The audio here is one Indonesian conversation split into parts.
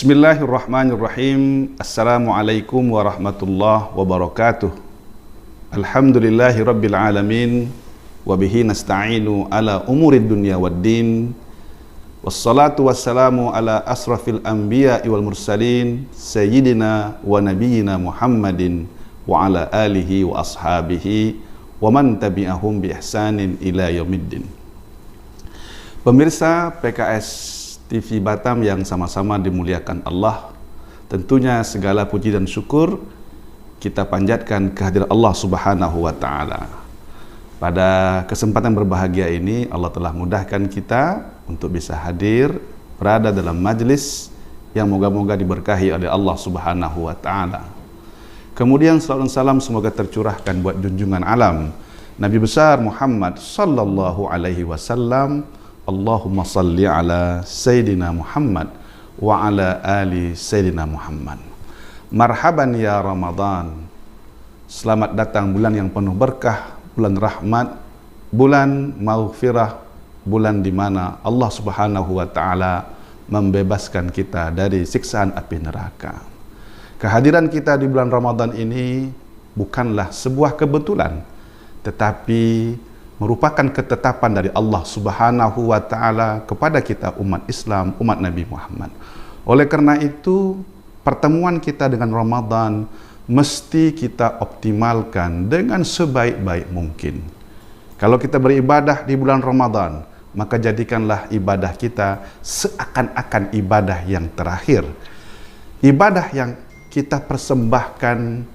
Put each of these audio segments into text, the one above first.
Bismillahirrahmanirrahim. Assalamualaikum warahmatullahi wabarakatuh. Alhamdulillahi rabbil alamin. Wabihi nasta'inu ala umurid dunya waddin. Wassalatu wassalamu ala asrafil anbiya wal mursalin, Sayyidina wa nabiyyina Muhammadin wa ala alihi wa ashabihi wa man tabi'ahum bi ihsanin ila yaumiddin. Pemirsa PKS TV Batam yang sama-sama dimuliakan Allah, tentunya segala puji dan syukur kita panjatkan kehadiran Allah Subhanahu wa Ta'ala. Pada kesempatan berbahagia ini, Allah telah mudahkan kita untuk bisa hadir berada dalam majlis yang moga-moga diberkahi oleh Allah Subhanahu wa Ta'ala. Kemudian salawat dan salam semoga tercurahkan buat junjungan alam Nabi besar Muhammad sallallahu alaihi wasallam. Allahumma salli ala Sayyidina Muhammad wa ala ali Sayyidina Muhammad. Marhaban ya Ramadan. Selamat datang bulan yang penuh berkah, bulan rahmat, bulan maghfirah, bulan di mana Allah Subhanahu wa Ta'ala membebaskan kita dari siksaan api neraka. Kehadiran kita di bulan Ramadan ini bukanlah sebuah kebetulan, tetapi merupakan ketetapan dari Allah Subhanahu wa Ta'ala kepada kita umat Islam, umat Nabi Muhammad. Oleh karena itu, pertemuan kita dengan Ramadan mesti kita optimalkan dengan sebaik-baik mungkin. Kalau kita beribadah di bulan Ramadan, maka jadikanlah ibadah kita seakan-akan ibadah yang terakhir. Ibadah yang kita persembahkan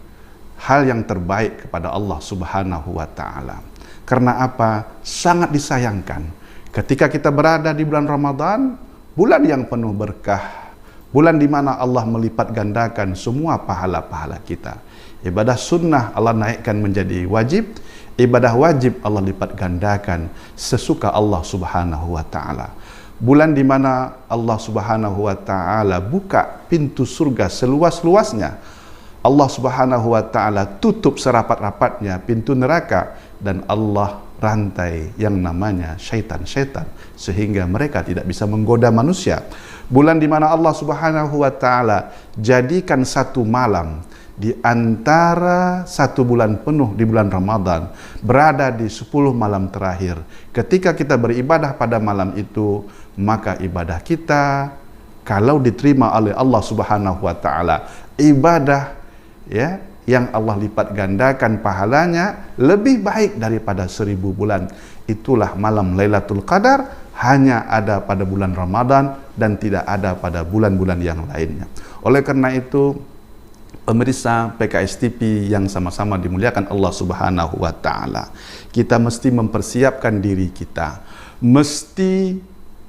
hal yang terbaik kepada Allah Subhanahu wa Ta'ala. Karena apa? Sangat disayangkan ketika kita berada di bulan Ramadan, bulan yang penuh berkah, bulan di mana Allah melipat gandakan semua pahala-pahala kita. Ibadah sunnah Allah naikkan menjadi wajib, ibadah wajib Allah lipat gandakan sesuka Allah Subhanahu wa Ta'ala. Bulan di mana Allah Subhanahu wa Ta'ala buka pintu surga seluas-luasnya. Allah Subhanahu wa Ta'ala tutup serapat-rapatnya pintu neraka, dan Allah rantai yang namanya syaitan-syaitan sehingga mereka tidak bisa menggoda manusia. Bulan di mana Allah Subhanahu wa Ta'ala jadikan satu malam di antara satu bulan penuh di bulan Ramadan berada di 10 malam terakhir. Ketika kita beribadah pada malam itu, maka ibadah kita kalau diterima oleh Allah Subhanahu wa Ta'ala, ibadah yang Allah lipat gandakan pahalanya lebih baik daripada 1000 bulan. Itulah malam Lailatul Qadar, hanya ada pada bulan Ramadan dan tidak ada pada bulan-bulan yang lainnya. Oleh karena itu, pemirsa PKS TV yang sama-sama dimuliakan Allah Subhanahu wa Ta'ala, kita mesti mempersiapkan diri kita, mesti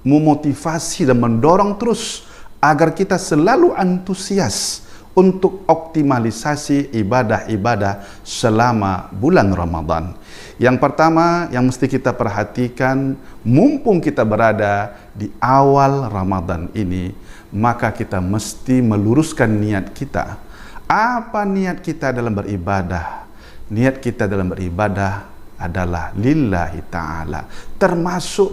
memotivasi dan mendorong terus agar kita selalu antusias untuk optimalisasi ibadah-ibadah selama bulan Ramadan. Yang pertama yang mesti kita perhatikan, mumpung kita berada di awal Ramadan ini, maka kita mesti meluruskan niat kita. Apa niat kita dalam beribadah? Niat kita dalam beribadah adalah lillahi ta'ala, termasuk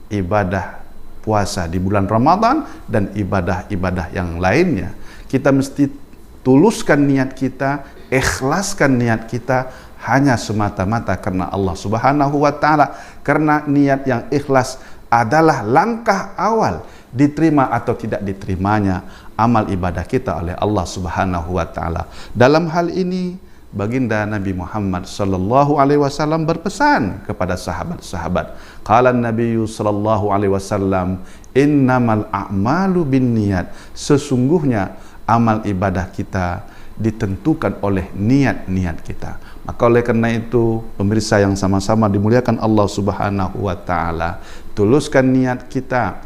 ibadah puasa di bulan Ramadan dan ibadah-ibadah yang lainnya. Kita mesti tuluskan niat kita, ikhlaskan niat kita hanya semata-mata karena Allah Subhanahu wa Ta'ala. Karena niat yang ikhlas adalah langkah awal diterima atau tidak diterimanya amal ibadah kita oleh Allah Subhanahu wa Ta'ala. Dalam hal ini, baginda Nabi Muhammad sallallahu alaihi wasallam berpesan kepada sahabat-sahabat. Qala Nabi sallallahu alaihi wasallam, innamal a'malu binniyat. Sesungguhnya amal ibadah kita ditentukan oleh niat-niat kita. Maka oleh karena itu, pemirsa yang sama-sama dimuliakan Allah Subhanahu wa Ta'ala, tuluskan niat kita.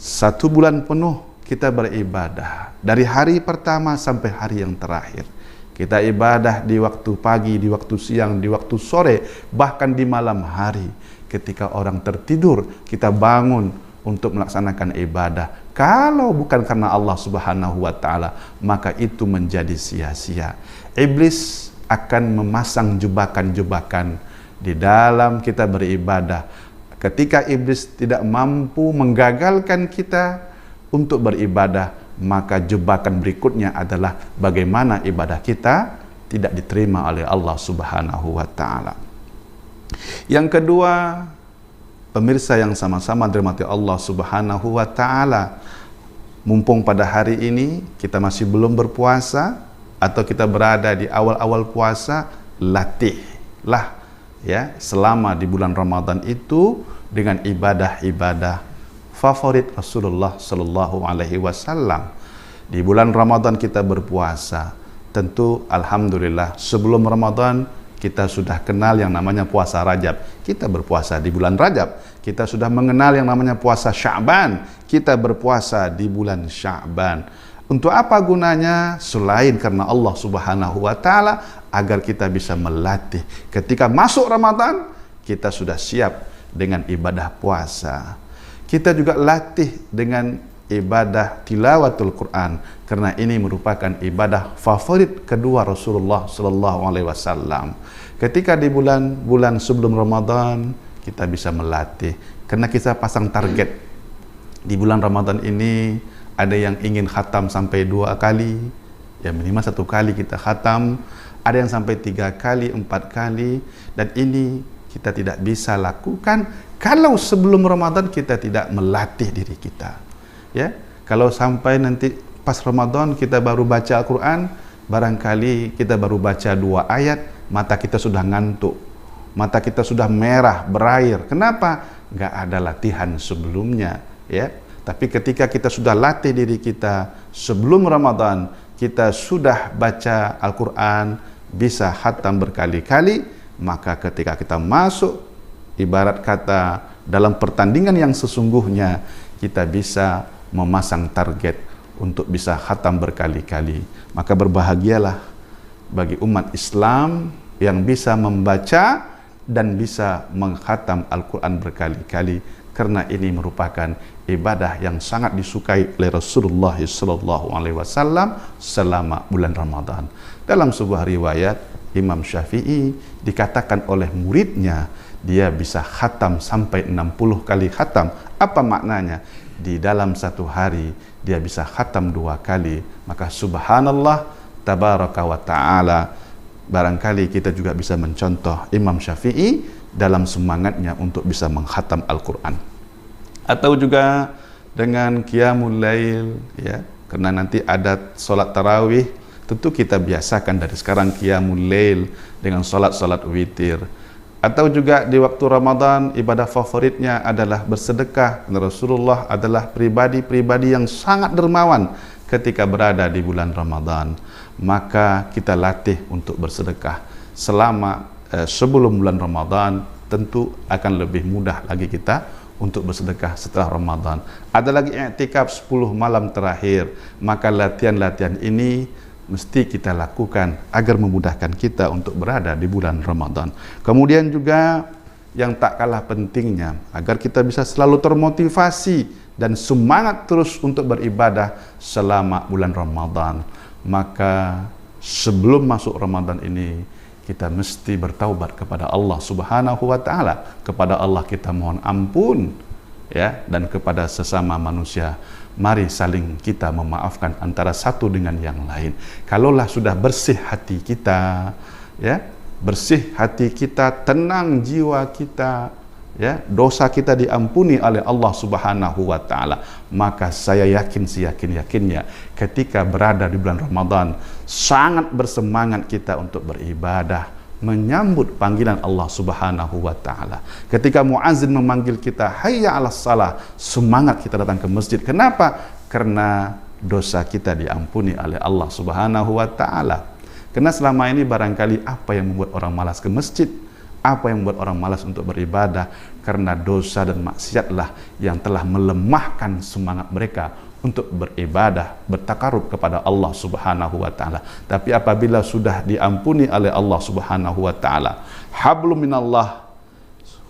1 bulan penuh kita beribadah, dari hari pertama sampai hari yang terakhir. Kita ibadah di waktu pagi, di waktu siang, di waktu sore, bahkan di malam hari. Ketika orang tertidur, kita bangun untuk melaksanakan ibadah. Kalau bukan karena Allah Subhanahu wa Ta'ala, maka itu menjadi sia-sia. Iblis akan memasang jebakan-jebakan di dalam kita beribadah. Ketika iblis tidak mampu menggagalkan kita untuk beribadah, maka jebakan berikutnya adalah bagaimana ibadah kita tidak diterima oleh Allah Subhanahu wa taala. Yang kedua, pemirsa yang sama-sama dirahmati Allah Subhanahu wa taala, mumpung pada hari ini kita masih belum berpuasa atau kita berada di awal-awal puasa, latihlah ya selama di bulan Ramadan itu dengan ibadah-ibadah favorit Rasulullah Sallallahu Alaihi Wasallam. Di bulan Ramadan kita berpuasa, tentu alhamdulillah sebelum Ramadan kita sudah kenal yang namanya puasa Rajab. Kita berpuasa di bulan Rajab. Kita sudah mengenal yang namanya puasa Sya'ban. Kita berpuasa di bulan Sya'ban. Untuk apa gunanya? Selain karena Allah Subhanahu wa taala agar kita bisa melatih. Ketika masuk Ramadan, kita sudah siap dengan ibadah puasa. Kita juga latih dengan ibadah tilawatul Quran karena ini merupakan ibadah favorit kedua Rasulullah sallallahu alaihi wasallam. Ketika di bulan-bulan sebelum Ramadan kita bisa melatih karena kita pasang target. Di bulan Ramadan ini ada yang ingin khatam sampai 2 kali, ya minimal 1 kali kita khatam, ada yang sampai 3 kali, 4 kali, dan ini kita tidak bisa lakukan kalau sebelum Ramadan kita tidak melatih diri kita. Ya, kalau sampai nanti pas Ramadan kita baru baca Al-Quran, barangkali kita baru baca 2 ayat, mata kita sudah ngantuk, mata kita sudah merah, berair. Kenapa? Nggak ada latihan sebelumnya, ya. Tapi ketika kita sudah latih diri kita sebelum Ramadan, kita sudah baca Al-Quran, bisa khatam berkali-kali, maka ketika kita masuk, ibarat kata dalam pertandingan yang sesungguhnya, kita bisa memasang target untuk bisa khatam berkali-kali. Maka berbahagialah bagi umat Islam yang bisa membaca dan bisa mengkhatam Al-Quran berkali-kali, karena ini merupakan ibadah yang sangat disukai oleh Rasulullah SAW selama bulan Ramadan. Dalam sebuah riwayat, Imam Syafi'i dikatakan oleh muridnya, dia bisa khatam sampai 60 kali khatam. Apa maknanya? Di dalam 1 hari dia bisa khatam 2 kali. Maka subhanallah, tabaraka wa ta'ala, barangkali kita juga bisa mencontoh Imam Syafi'i dalam semangatnya untuk bisa mengkhatam Al-Quran. Atau juga dengan qiyamul lail, ya, karena nanti ada solat tarawih, tentu kita biasakan dari sekarang qiyamul lail dengan solat-solat witir. Atau juga di waktu Ramadan, ibadah favoritnya adalah bersedekah. Rasulullah adalah pribadi-pribadi yang sangat dermawan ketika berada di bulan Ramadan. Maka kita latih untuk bersedekah selama sebelum bulan Ramadan, tentu akan lebih mudah lagi kita untuk bersedekah setelah Ramadan. Ada lagi i'tikaf 10 malam terakhir, maka latihan-latihan ini mesti kita lakukan agar memudahkan kita untuk berada di bulan Ramadan. Kemudian juga yang tak kalah pentingnya, agar kita bisa selalu termotivasi dan semangat terus untuk beribadah selama bulan Ramadan, maka sebelum masuk Ramadan ini kita mesti bertaubat kepada Allah Subhanahu wa taala. Kepada Allah kita mohon ampun, ya, dan kepada sesama manusia mari saling kita memaafkan antara satu dengan yang lain. Kalaulah sudah bersih hati kita, ya, bersih hati kita, tenang jiwa kita, ya, dosa kita diampuni oleh Allah Subhanahu wa taala, maka saya yakin seyakin-yakinnya ketika berada di bulan Ramadan sangat bersemangat kita untuk beribadah, menyambut panggilan Allah Subhanahu wa taala. Ketika muazin memanggil kita hayya 'alas shalah, semangat kita datang ke masjid. Kenapa? Karena dosa kita diampuni oleh Allah Subhanahu wa taala. Karena selama ini barangkali apa yang membuat orang malas ke masjid? Apa yang membuat orang malas untuk beribadah? Karena dosa dan maksiatlah yang telah melemahkan semangat mereka untuk beribadah, bertakarub kepada Allah Subhanahu wa taala. Tapi apabila sudah diampuni oleh Allah Subhanahu wa taala, hablum minallah,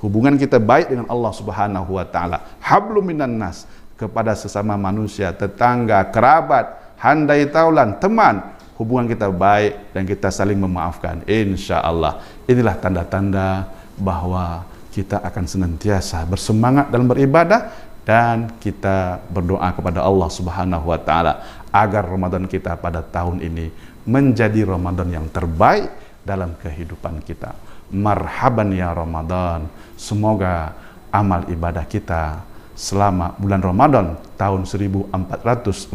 hubungan kita baik dengan Allah Subhanahu wa taala, hablum minan nas, kepada sesama manusia, tetangga, kerabat, handai taulan, teman, hubungan kita baik dan kita saling memaafkan. Insya Allah inilah tanda-tanda bahwa kita akan senantiasa bersemangat dalam beribadah dan kita berdoa kepada Allah Subhanahu wa taala agar Ramadan kita pada tahun ini menjadi Ramadan yang terbaik dalam kehidupan kita. Marhaban ya Ramadan. Semoga amal ibadah kita selama bulan Ramadan tahun 1443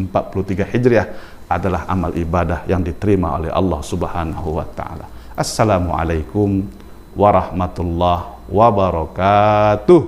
Hijriah adalah amal ibadah yang diterima oleh Allah Subhanahu wa taala. Assalamualaikum warahmatullahi wabarakatuh.